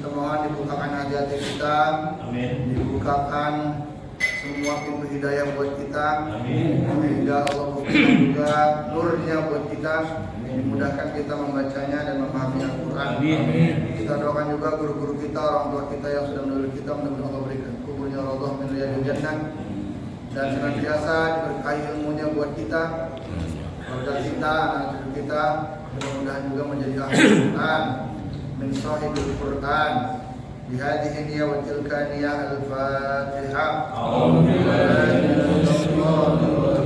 Kita mohon dibukakan hati-hati kita, amin. Dibukakan semua pintu hidayah buat kita, amin. Sehingga Allah bukakan juga nurnya buat kita, dimudahkan kita membacanya dan memahami Al-Quran, amin. Kita doakan juga guru-guru kita, orang tua kita yang sudah mendidik kita, mudah-mudahan Allah berikan kuburnya Raudhah min riyadil jannah, dan senantiasa diberkahi ilmunya buat kita, keluarga kita, anak cucu kita, mudah-mudahan juga menjadi ahli Quran, min sahibul Quran. Bihadhihi niyah wa tilka niyah al-Fatihah.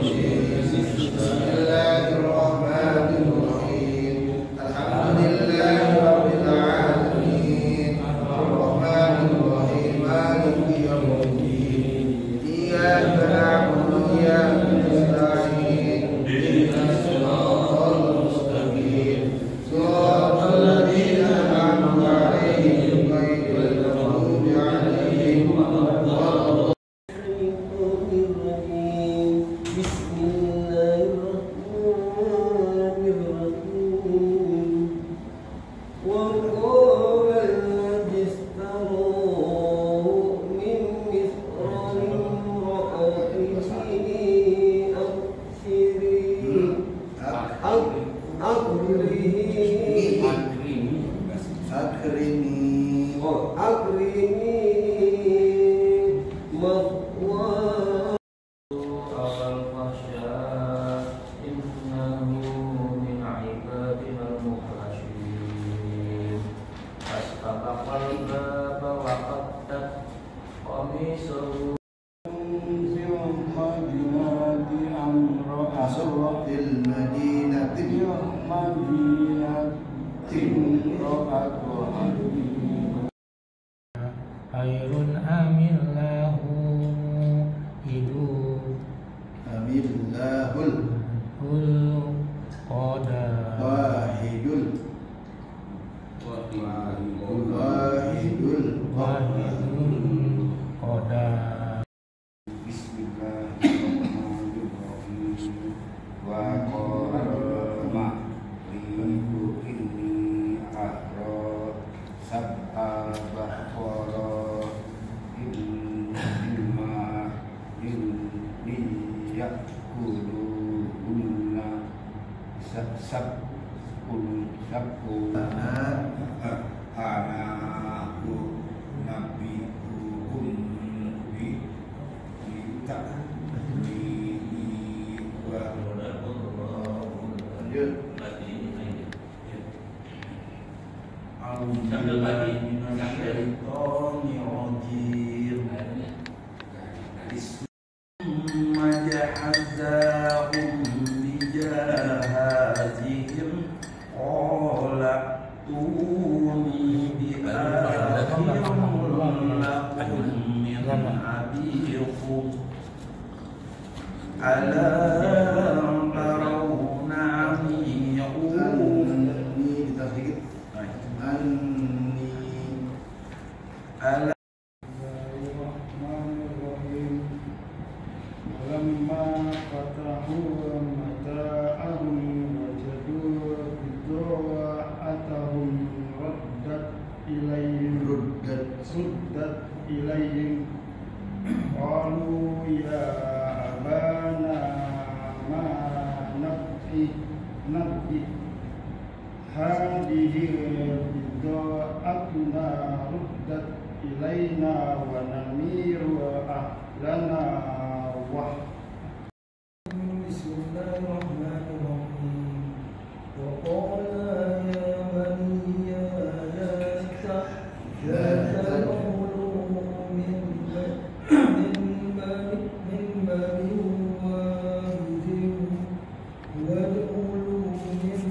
Bismillahirrahmanirrahim. Alhamdulillahi rabbil alamin. Ar-Rahmanir Rahim. Maliki yaumiddin. Iyyaka na'budu wa iyyaka nasta'in. Ihdinas siratal mustaqim. Shiratal ladzina an'amta 'alaihim ghairil maghdubi 'alaihim waladdallin. Khairun amillahu hidup amillahul qada wahidul qada. Bismillahirrahmanirrahim. Wa qarama liku inni ahra sab'a baqara imma inni yakuluna anaku nabiukum bi kita sambil pagi majahazahum bijahazihim qala tuni bi'akhim lakum min abikum ala tarawna ala suddat ilayhim qalu ya abana ma nabki hadhihi bid'atuna ruddat ilayna wa namiru ahlana wa Bismillahirrahmanirrahim. Wa qala ya baniya la ta'kulu min bani wahidin wad'ulu min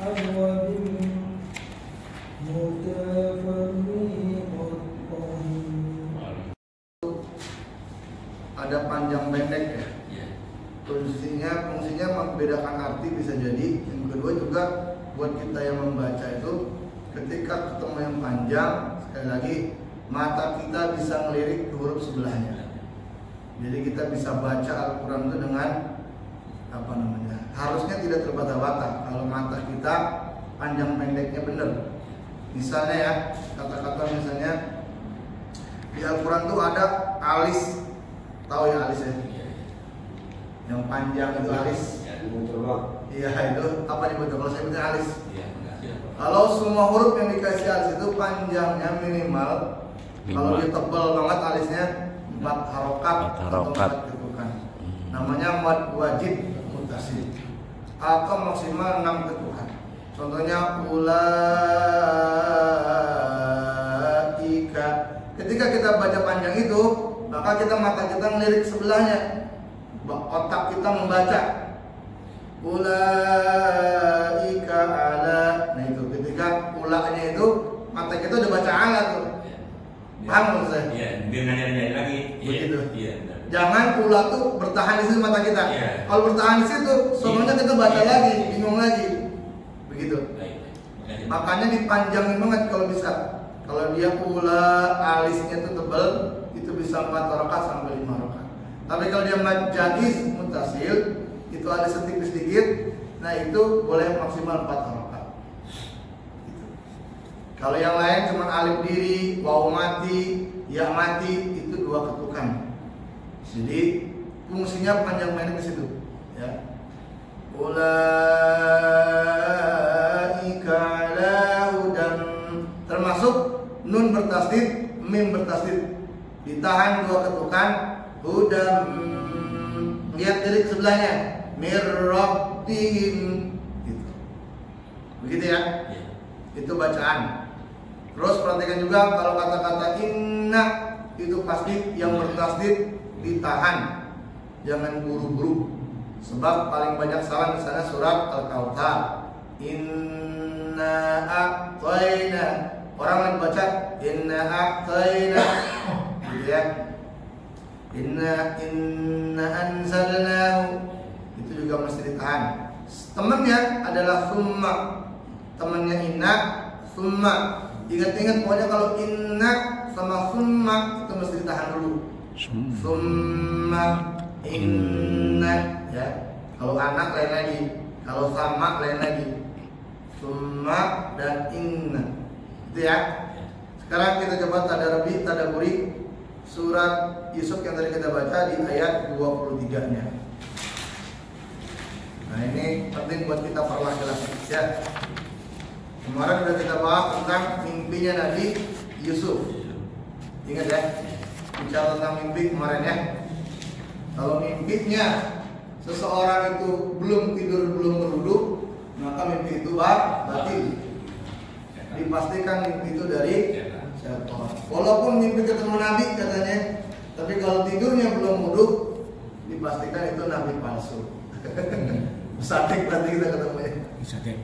abwadin ada panjang pendek ya. Fungsinya membedakan arti bisa jadi. Yang kedua juga buat kita yang membaca itu ketika ketemu yang panjang, sekali lagi mata kita bisa ngelirik ke huruf sebelahnya. Jadi kita bisa baca Al-Quran itu dengan harusnya tidak terbata-bata kalau mata kita panjang pendeknya benar. Misalnya ya, kata-kata misalnya di Al-Quran tuh ada alis, tahu ya alis ya? Yang panjang itu alis. Iya itu apa dibentuk kalau saya bilang alis? Kalau semua huruf yang dikasih alis itu panjangnya minimal, kalau dia tebal banget alisnya 4 harokat atau 4 ketukan. Namanya mad wajib mutasil. Atau maksimal 6 ketukan. Contohnya ulaika. Ketika kita baca panjang itu, maka mata kita ngelirik sebelahnya. Otak kita membaca. Ulaika ala. Nah itu ketika ulanya itu mata kita udah baca ala tuh. Paham maksud saya? Iya, biar nanya lagi. Begitu. Iya. Jangan ula tuh bertahan di situ mata kita. Iya. Kalau bertahan di situ, semuanya kita baca lagi, bingung lagi. Begitu. Makanya dipanjangin banget kalau bisa. Kalau dia ula alisnya itu tebal, itu bisa 4 rakaat sampai 5 rakaat. Tapi kalau dia majaz mutasil, itu ada sedikit-sedikit, nah itu boleh maksimal 4 rakaat. Gitu. Kalau yang lain cuma alif diri, waw mati, ya mati, itu 2 ketukan. Jadi fungsinya panjang pendek di situ, ya. Ulaika ala hudan, termasuk nun bertasdid, mim bertasdid, ditahan 2 ketukan, hudan, lihat lirik sebelahnya, mir rabbihim, gitu. Begitu ya? Itu bacaan. Terus perhatikan juga kalau kata-kata inna itu pasti yang bertasdid ditahan, jangan buru-buru. Sebab paling banyak salah misalnya surat Al-Kautsar, inna a'tayna, orang lain baca inna a'tayna, gitu ya. Inna anzalnahu, itu juga mesti ditahan. Temannya adalah summa, temannya inna, summa. Ingat-ingat pokoknya kalau inna sama summa itu mesti ditahan dulu. Summa inna, ya. Kalau anak lain lagi, kalau sama lain lagi. Summa dan inna, itu ya. Sekarang kita coba tadaburi surat Yusuf yang tadi kita baca di ayat 23-nya. Nah ini penting buat kita perjelas ya. Kemarin sudah kita bahas tentang mimpinya Nabi Yusuf. Ingat ya, bicara tentang mimpi kemarin ya. Kalau mimpinya seseorang itu belum tidur, belum berwudu, maka mimpi itu batil. Dipastikan mimpi itu dari syaitan. Walaupun mimpi ketemu Nabi katanya, tapi kalau tidurnya belum wudu, dipastikan itu Nabi palsu. Sadik berarti kita ketemunya. Sadik.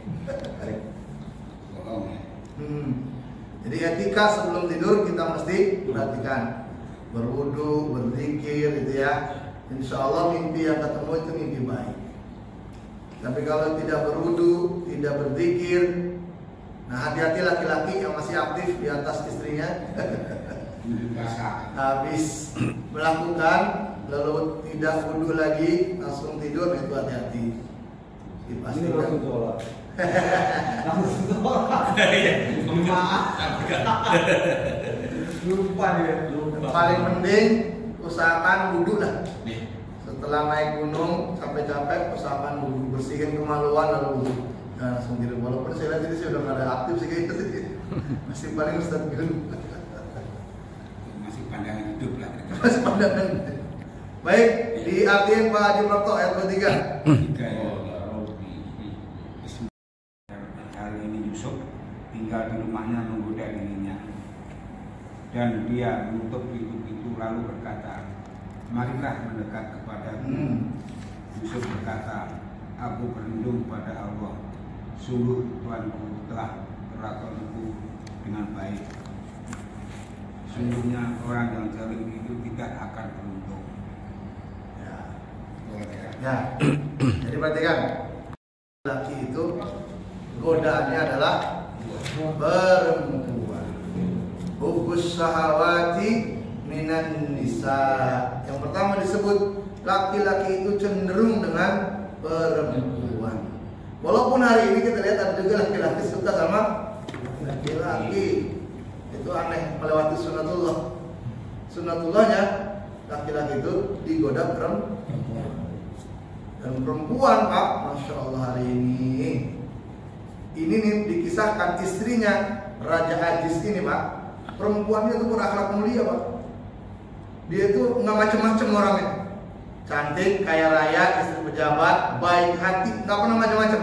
Jadi etika sebelum tidur kita mesti perhatikan, berwudu, berzikir, gitu ya. Insya Allah mimpi yang ketemu itu mimpi baik. Tapi kalau tidak berwudu, tidak berzikir, nah hati-hati laki-laki yang masih aktif di atas istrinya. Habis melakukan lalu tidak wudu lagi langsung tidur, itu hati-hati. Dipastikan. Lupa dia. Paling penting usahakan wudhu lah. Setelah naik gunung capek-capek usahakan wudhu, bersihin kemaluan lalu wudhu. Jangan langsung tidur. Walaupun saya lihat ini sih udah nggak ada aktif sih kayak gitu. Masih paling Ustaz Gun. Masih pandangan hidup lah. Masih pandangan. Baik, diartiin Pak Haji Prapto ayat 23. Hari ini Yusuf tinggal di rumahnya menggoda dirinya, dan dia menutup pintu-pintu lalu berkata, marilah mendekat kepadaku. Yusuf berkata, aku berlindung pada Allah, sungguh Tuhanku telah perlakuanku dengan baik. Sungguhnya orang yang zalim itu tidak akan beruntung. Ya, jadi perhatikan, laki itu godaannya adalah perempuan. Hubus syahawati minan nisa. Yang pertama disebut laki-laki itu cenderung dengan perempuan. Walaupun hari ini kita lihat ada juga laki-laki suka sama laki-laki. Itu aneh, melewati sunnatullah. Sunnatullahnya laki-laki itu digoda perempuan. Dan perempuan, Pak, Masya Allah hari ini nih dikisahkan istrinya Raja Ajis ini, Pak. Perempuannya itu berakhlak mulia, Pak. Dia itu nggak macem-macem orangnya. Cantik, kaya raya, istri pejabat, baik hati, nggak pernah macam-macam.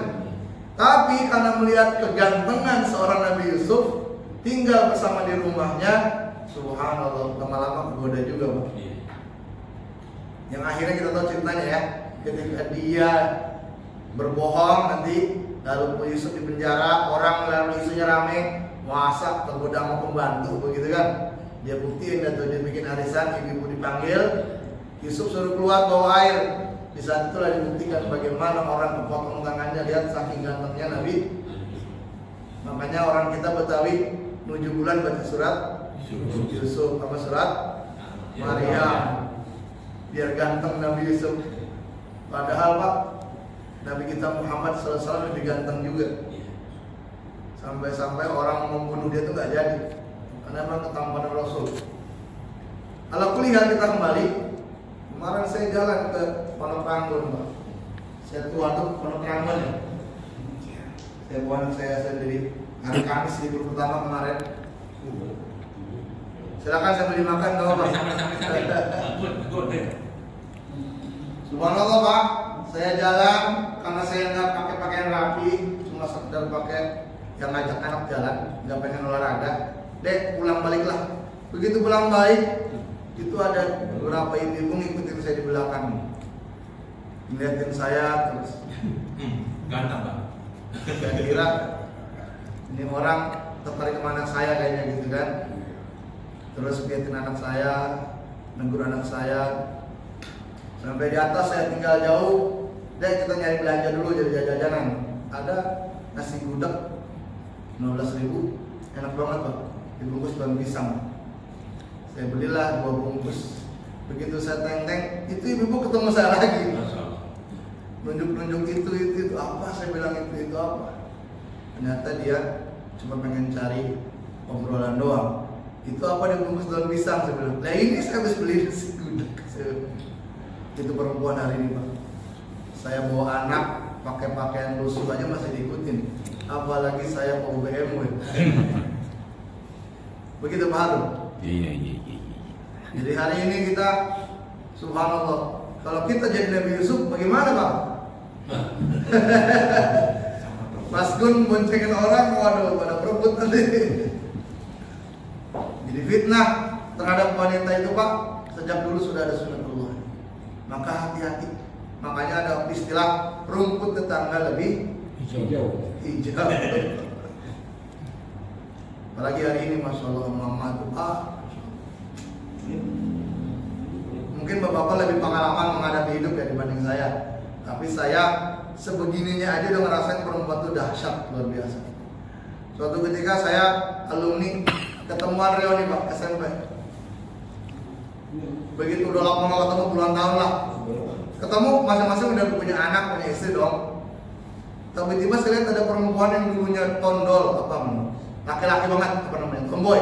Tapi karena melihat kegantengan seorang Nabi Yusuf tinggal bersama di rumahnya, subhanallah, lama-lama kegoda juga, Pak. Yang akhirnya kita tahu ceritanya ya, ketika dia berbohong nanti, lalu Yusuf di penjara, orang lalu isunya rame, masa tergoda sama pembantu, begitu kan? Dia buktiin dan dia bikin arisan, ibu dipanggil. Yusuf suruh keluar bawa air. Di saat itulah dibuktikan bagaimana orang kepotong tangannya, lihat saking gantengnya Nabi. Makanya orang kita Betawi 7 bulan baca surat Yusuf sama surat Maryam, biar ganteng Nabi Yusuf. Padahal Pak, Nabi kita Muhammad SAW lebih ganteng juga. Sampai-sampai orang membunuh dia itu nggak jadi, karena memang ketampanan Rasul. Ala kuliah kita kembali. Kemarin saya jalan ke Pondok Ranggon, Pak. Saya tua tuh Pondok Ranggon ya. Saya bawa anak saya sendiri. Hari Kamis libur pertama kemarin. Silakan saya beli makan, nggak apa-apa. Subhanallah, Pak. Saya jalan karena saya nggak pakai pakaian rapi, cuma sekedar pakai yang ngajak anak jalan, nggak pengen olahraga. Dek, pulang baliklah. Begitu pulang balik, itu ada beberapa ibu ngikutin saya di belakang, ngeliatin saya terus. Ganteng, Pak. Saya kira ini orang tertarik sama anak saya kayaknya gitu kan. Terus ngeliatin anak saya, negur anak saya. Sampai di atas saya tinggal jauh. Dek, kita nyari belanja dulu jadi jajanan. Ada nasi gudeg 15.000, enak banget, Pak. Dibungkus daun pisang. Saya belilah 2 bungkus. Begitu saya teng-teng, itu ibu ketemu saya lagi. Nunjuk-nunjuk itu apa? Saya bilang itu apa? Ternyata dia cuma pengen cari obrolan doang. Itu apa dibungkus daun pisang? Saya bilang, nah ini saya habis beli nasi gudeg. Itu perempuan hari ini, Pak. Saya bawa anak pakai pakaian lusuh aja masih diikutin. Apalagi saya mau BMW. Begitu Pak Harun. Iya. Jadi hari ini kita, subhanallah, kalau kita jadi Nabi Yusuf, bagaimana Pak? Mas Gun boncengin orang, waduh, pada perebut nanti. Jadi fitnah terhadap wanita itu Pak, sejak dulu sudah ada sunnatullah. Maka hati-hati. Makanya ada istilah rumput tetangga lebih hijau. Apalagi hari ini, Masya Allah, mama itu Pak. Mungkin bapak-bapak lebih pengalaman menghadapi hidup ya dibanding saya. Tapi saya sebegininya aja udah ngerasain perempuan itu dahsyat, luar biasa. Suatu ketika saya alumni ketemuan reuni Pak, SMP. Begitu udah lama nggak ketemu, puluhan tahun lah. Ketemu masing-masing udah punya anak, punya istri dong. Tiba-tiba saya lihat ada perempuan yang dulunya tondol, laki-laki banget, tomboy.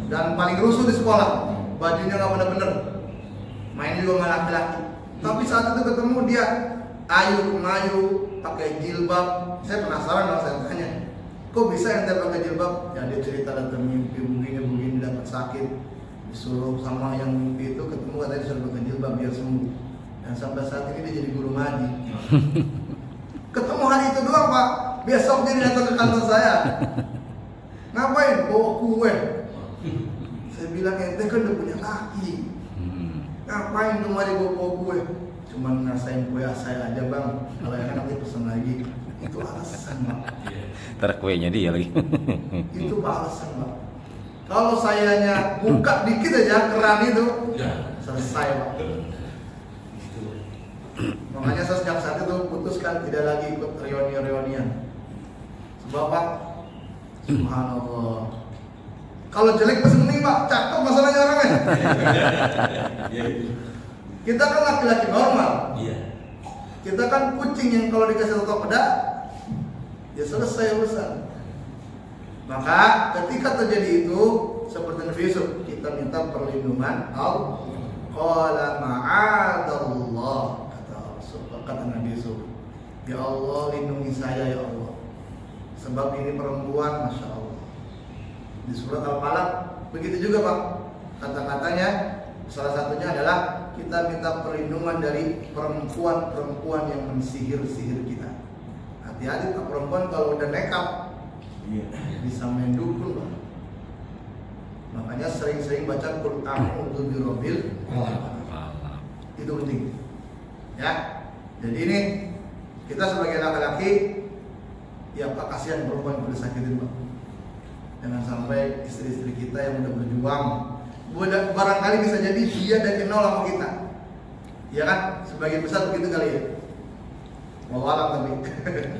Dan paling rusuh di sekolah, bajunya nggak bener-bener, main juga sama laki-laki. Tapi saat itu ketemu dia ayu, pakai jilbab. Saya penasaran dong, saya tanya, kok bisa ente pakai jilbab? Ya dia cerita datang mimpi begini dapat sakit, disuruh sama yang mimpi itu ketemu, katanya disuruh pakai jilbab biar sembuh. Dan sampai saat ini dia jadi guru ngaji. Ketemu hari itu doang Pak, besok dia datang ke kantor saya. Ngapain? Bawa kue. Saya bilang ente kan udah punya laki. Ngapain kemari bawa kue? Cuman ngerasain kue saya aja Bang. Kalau yang nanti pesen lagi. Itu alasan Bang. Ntar kuenya dia lagi. Itu Pak alasan Bang. Kalau sayanya buka dikit aja keran itu, selesai Pak. Makanya saya sejak saat itu putuskan tidak lagi ikut reuni-reunian. Sebab Pak, subhanallah, kalau jelek pesen mending Pak, cakep masalahnya orangnya. Kita kan laki-laki normal. Iya. Kita kan kucing yang kalau dikasih toto pedas, ya selesai urusan. Maka ketika terjadi itu, seperti Nabi Yusuf, kita minta perlindungan Allah. Qala ma'adallah, kata Nabi Yusuf, ya Allah lindungi saya ya Allah, sebab ini perempuan, masya Allah. Di surat Al-Falaq begitu juga Pak, kata-katanya salah satunya adalah kita minta perlindungan dari perempuan-perempuan yang mensihir-sihir kita. Hati-hati Pak, perempuan kalau udah nekat bisa main dukun Pak. Makanya sering-sering baca Qul a'udzu birabbil falaq. Itu penting. Ya. Jadi ini kita sebagai laki-laki, ya Pak, kasihan perempuan yang disakitin Pak. Jangan sampai istri-istri kita yang udah berjuang, barangkali bisa jadi dia dari nol sama kita. Ya kan? Sebagian besar begitu kali ya. Mau alam tapi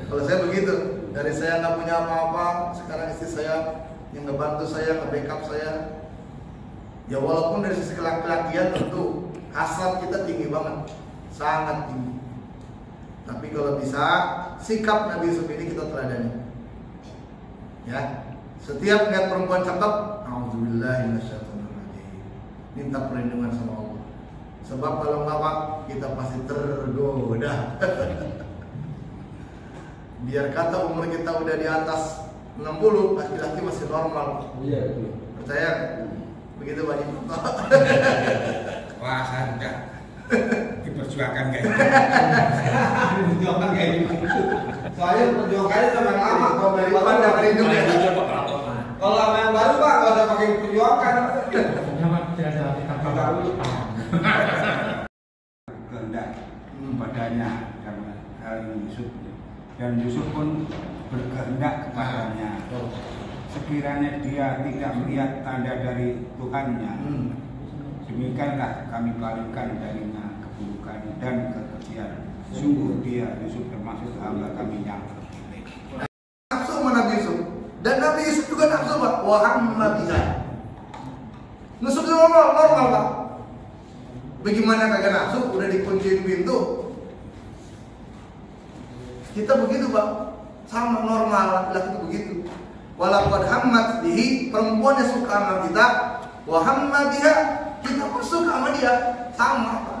kalau saya begitu, dari saya nggak punya apa-apa, sekarang istri saya yang ngebantu saya, nge-backup saya. Ya walaupun dari sisi laki-lakian tentu hasrat kita tinggi banget, sangat tinggi. Tapi kalau bisa, sikap Nabi Yusuf ini kita teladani. Ya, setiap lihat perempuan cakep, auzubillahi minasyaitonirrajim, minta perlindungan sama Allah. Sebab kalau nggak Pak, kita pasti tergoda. Biar kata umur kita udah di atas 60, laki-laki masih normal. Iya betul. Percaya? Begitu Pak Jim. Wah, saya enggak diperjuangkan kayak gitu. Diperjuangkan kayak gitu. Soalnya perjuangannya sama yang lama. Kalau dari Pak udah merindung ya. Kalau sama yang baru Pak, nggak usah pakai perjuangan. Kehendak padanya karena hal ini Yusuf, dan Yusuf pun berkehendak kepadanya. Sekiranya dia tidak melihat tanda dari Tuhannya, demikianlah kami palingkan darinya keburukan dan kekejian. Sungguh dia Yusuf termasuk hamba kami yang terpilih. Nafsu sama Nabi Yusuf, dan Nabi Yusuf juga nafsu Pak. Wa amma biha. Nafsu itu normal Pak. Bagaimana kagak nafsu? Udah dikunciin pintu. Kita begitu Pak, sama normal laki-laki itu begitu. Walaqad hammat bihi, perempuan yang suka sama kita, wa hamma biha, kita pun suka sama dia, sama Pak.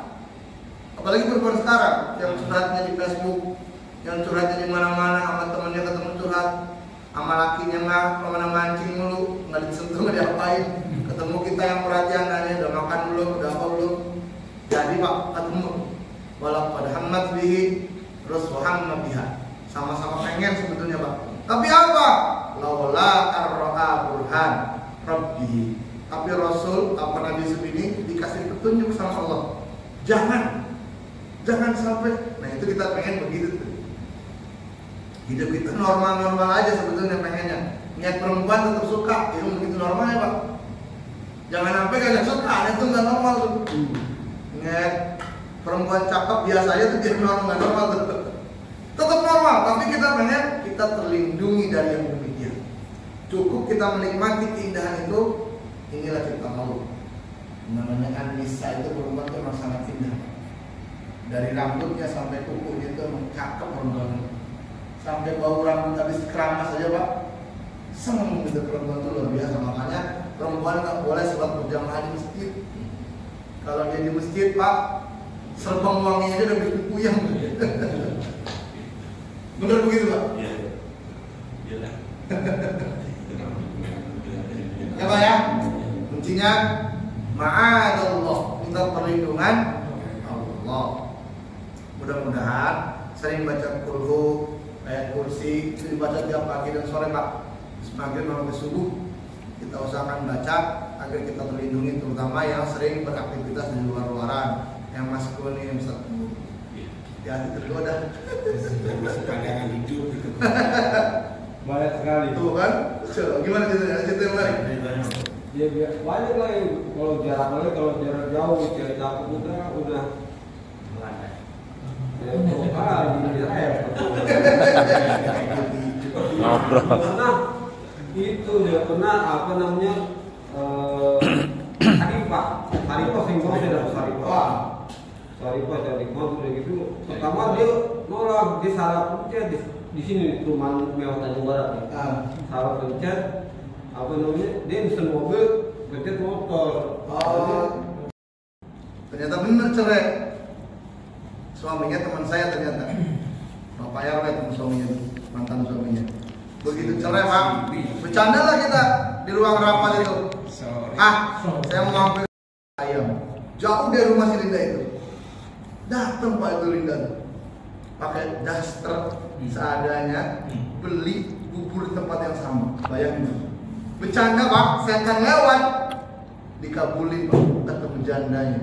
Apalagi perempuan sekarang yang curhatnya di Facebook, yang curhatnya di mana-mana, sama temannya ketemu curhat, sama lakinya nggak kemana mancing mulu, nggak disentuh nggak diapain. Ketemu kita yang perhatian, nanya udah makan belum, udah apa belum. Jadi Pak ketemu, walaqad hammat bihi, terus wa hamma biha, sama-sama pengen sebetulnya Pak. Tapi apa? Laula ar-ra'a burhan Rabbi. Tapi Rasul apa Nabi Yusuf ini dikasih petunjuk sama Allah. Jangan sampai. Nah itu kita pengen begitu tuh. Hidup kita normal-normal aja sebetulnya pengennya. Niat perempuan tetap suka, itu begitu normalnya Pak. Jangan sampai kagak suka, itu nggak normal tuh. Niat perempuan cakep biasa aja tuh jadi normal tuh. Tetap normal, tapi kita pengen kita terlindungi dari yang demikian. Cukup kita menikmati keindahan itu, inilah cipta Allah. Namanya An-Nisa itu perempuan itu memang sangat indah. Dari rambutnya sampai kukunya itu memang cakep perempuan. Sampai bau rambut habis keramas aja Pak. Seneng gitu perempuan itu luar biasa. Makanya perempuan nggak boleh sholat berjamaah di masjid. Kalau dia di masjid Pak, serbang wanginya aja udah bikin puyeng. Bener begitu Pak? Iya. Iya. Ya Pak ya, kuncinya ma'adallah, minta perlindungan Allah. Mudah-mudahan sering baca Qul, ayat kursi itu dibaca tiap pagi dan sore Pak. Semakin sampai subuh kita usahakan baca agar kita terlindungi, terutama yang sering beraktivitas di luar-luaran, yang masuk ini yang Ustaz. Hati tergoda. Pandangan hidup gitu. Banyak sekali. Tuh kan? Coba gimana ceritanya? Cerita yang lain. Ya banyak lah yang kalau jarak jauh cewek cakep udah melandai. Ya Ngobrol. Pernah itu dia pernah apa namanya Harifah singkong sudah Harifah. cari udah gitu. Pertama dia nolak, dia salah pencet di sini rumah mewah Tanjung Barat ya. Salah pencet, apa namanya? Dia pesen mobil, pencet motor. Ternyata benar cerai. Suaminya teman saya ternyata. Bapak RW teman suaminya, mantan suaminya. Begitu cerai Pak, bercanda lah kita di ruang rapat itu. Saya mau mampir ayam, jauh dari rumah si Linda itu. Datang Pak itu Linda, pakai daster seadanya, beli bubur di tempat yang sama. Bayangin, bercanda Pak, saya akan lewat, dikabulin Pak, ketemu jandanya.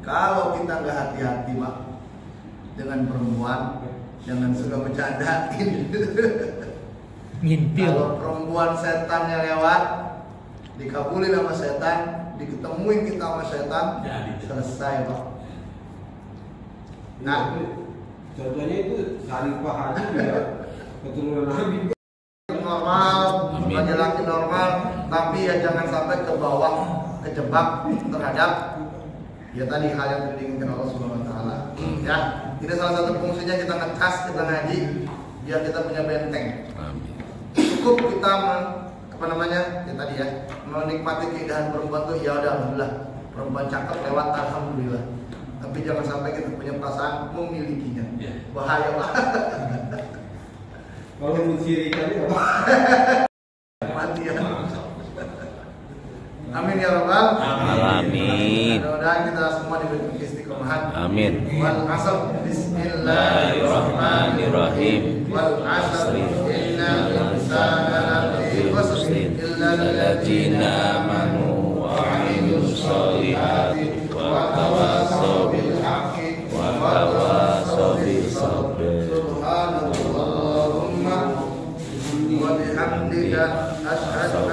Kalau kita nggak hati-hati Pak dengan perempuan, jangan suka bercandain. Ngintil. Kalau perempuan setannya lewat, dikabulin sama setan, diketemuin kita sama setan, selesai Pak. Nah, contohnya itu Sarifah Haji ya, keturunan Nabi. Normal, laki-laki normal, tapi ya jangan sampai ke bawah, kejebak terhadap ya tadi hal yang tidak diinginkan Allah Subhanahu Wa Taala. Ya, ini salah satu fungsinya kita ngecas, kita ngaji, biar kita punya benteng. Cukup kita apa namanya ya tadi ya menikmati keindahan perempuan tuh ya udah alhamdulillah, perempuan cakep lewat alhamdulillah. Tapi jangan sampai kita punya perasaan memilikinya. Bahaya Pak. Kalau mencirikan apa? Mati ya. Amin ya rabbal Alamin. Mudah-mudahan kita semua diberi istiqomahan. Amin. Wal asr bismillahirrahmanirrahim. Wal asr innal insana lafi khusr illa alladziina amanu wa 'amilus shalihati wa tawassaw bil haqqi wa tawassaw bis sabr. Subhanallahumma wa bihamdika asyhadu